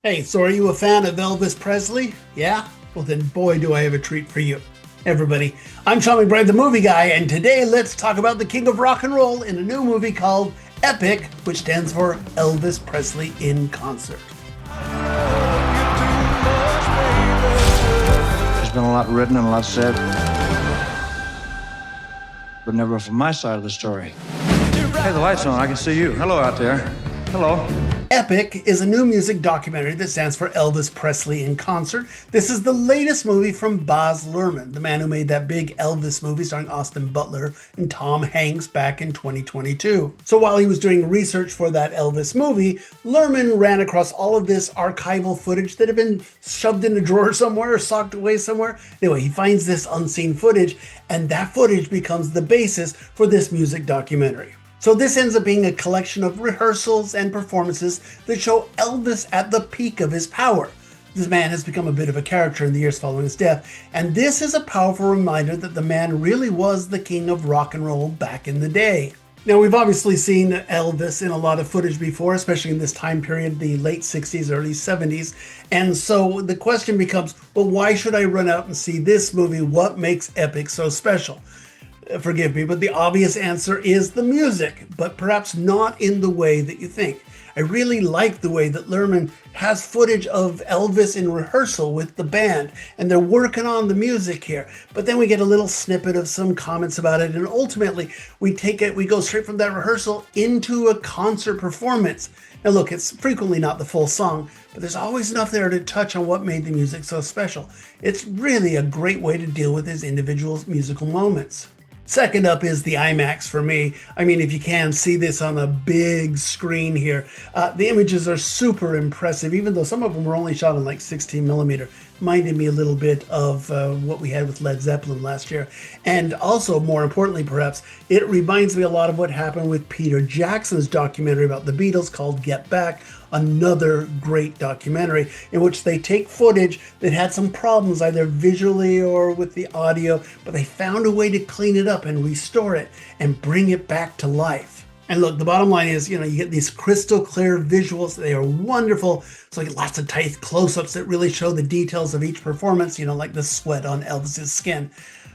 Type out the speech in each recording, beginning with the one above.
Hey, so are you a fan of Elvis Presley? Yeah? Well, then boy, do I have a treat for you. Everybody, I'm Sean McBride, the movie guy, and today let's talk about the king of rock and roll in a new movie called EPiC, which stands for Elvis Presley in Concert. There's been a lot written and a lot said, but never from my side of the story. Hey, the light's on. I can see you. Hello out there. Hello. EPiC is a new music documentary that stands for Elvis Presley in Concert. This is the latest movie from Baz Luhrmann, the man who made that big Elvis movie starring Austin Butler and Tom Hanks back in 2022. So while he was doing research for that Elvis movie, Luhrmann ran across all of this archival footage that had been shoved in a drawer somewhere or socked away somewhere. Anyway, he finds this unseen footage, and that footage becomes the basis for this music documentary. So this ends up being a collection of rehearsals and performances that show Elvis at the peak of his power. This man has become a bit of a character in the years following his death, and this is a powerful reminder that the man really was the king of rock and roll back in the day. Now, we've obviously seen Elvis in a lot of footage before, especially in this time period, the late 60s, early 70s. And so the question becomes, well, why should I run out and see this movie? What makes EPiC so special? Forgive me, but the obvious answer is the music, but perhaps not in the way that you think. I really like the way that Luhrmann has footage of Elvis in rehearsal with the band, and they're working on the music here. But then we get a little snippet of some comments about it, and ultimately we go straight from that rehearsal into a concert performance. Now look, it's frequently not the full song, but there's always enough there to touch on what made the music so special. It's really a great way to deal with his individual musical moments. Second up is the IMAX for me. I mean, if you can see this on a big screen here, the images are super impressive, even though some of them were only shot on like 16 millimeter. Reminded me a little bit of what we had with Led Zeppelin last year. And also, more importantly, perhaps, it reminds me a lot of what happened with Peter Jackson's documentary about the Beatles called Get Back, another great documentary in which they take footage that had some problems either visually or with the audio, but they found a way to clean it up and restore it and bring it back to life. And look, the bottom line is, you get these crystal clear visuals. They are wonderful. So you get lots of tight close-ups that really show the details of each performance, like the sweat on Elvis's skin.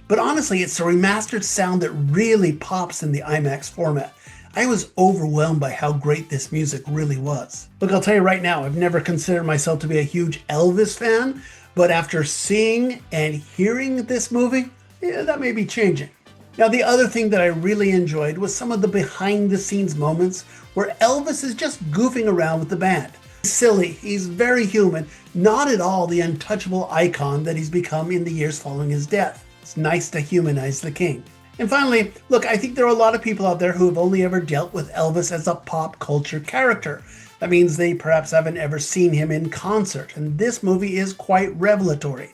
But honestly, it's a remastered sound that really pops in the IMAX format. I was overwhelmed by how great this music really was. Look, I'll tell you right now, I've never considered myself to be a huge Elvis fan, but after seeing and hearing this movie, that may be changing. Now, the other thing that I really enjoyed was some of the behind-the-scenes moments where Elvis is just goofing around with the band. He's silly, he's very human, not at all the untouchable icon that he's become in the years following his death. It's nice to humanize the king. And finally, look, I think there are a lot of people out there who have only ever dealt with Elvis as a pop culture character. That means they perhaps haven't ever seen him in concert, and this movie is quite revelatory.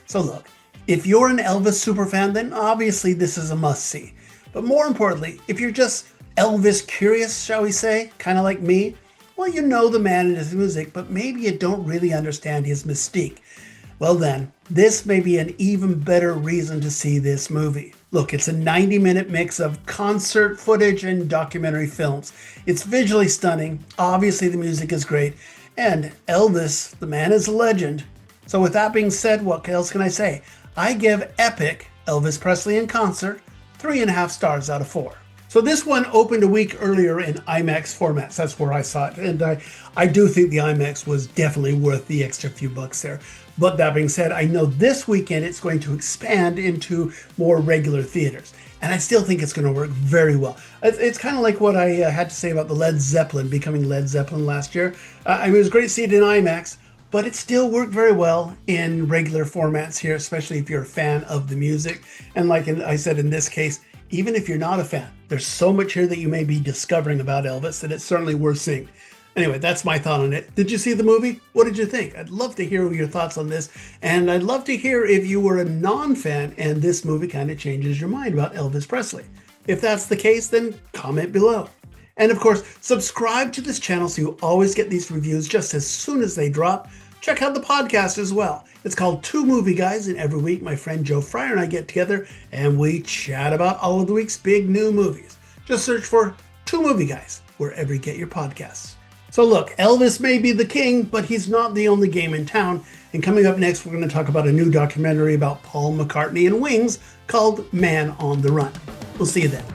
So look, if you're an Elvis superfan, then obviously this is a must-see. But more importantly, if you're just Elvis curious, shall we say, kind of like me, well, you know the man and his music, but maybe you don't really understand his mystique. Well then, this may be an even better reason to see this movie. Look, it's a 90-minute mix of concert footage and documentary films. It's visually stunning, obviously the music is great, and Elvis, the man is a legend. So with that being said, what else can I say? I give EPiC, Elvis Presley in Concert, 3.5 stars out of 4. So this one opened a week earlier in IMAX formats. That's where I saw it. And I do think the IMAX was definitely worth the extra few bucks there. But that being said, I know this weekend it's going to expand into more regular theaters. And I still think it's going to work very well. It's kind of like what I had to say about the Led Zeppelin becoming Led Zeppelin last year. It was great to see it in IMAX, but it still worked very well in regular formats here, especially if you're a fan of the music. And like I said, in this case, even if you're not a fan, there's so much here that you may be discovering about Elvis that it's certainly worth seeing. Anyway, that's my thought on it. Did you see the movie? What did you think? I'd love to hear your thoughts on this. And I'd love to hear if you were a non-fan and this movie kind of changes your mind about Elvis Presley. If that's the case, then comment below. And of course, subscribe to this channel so you always get these reviews just as soon as they drop. Check out the podcast as well. It's called Two Movie Guys, and every week my friend Joe Fryer and I get together and we chat about all of the week's big new movies. Just search for Two Movie Guys wherever you get your podcasts. So look, Elvis may be the king, but he's not the only game in town. And coming up next, we're going to talk about a new documentary about Paul McCartney and Wings called Man on the Run. We'll see you then.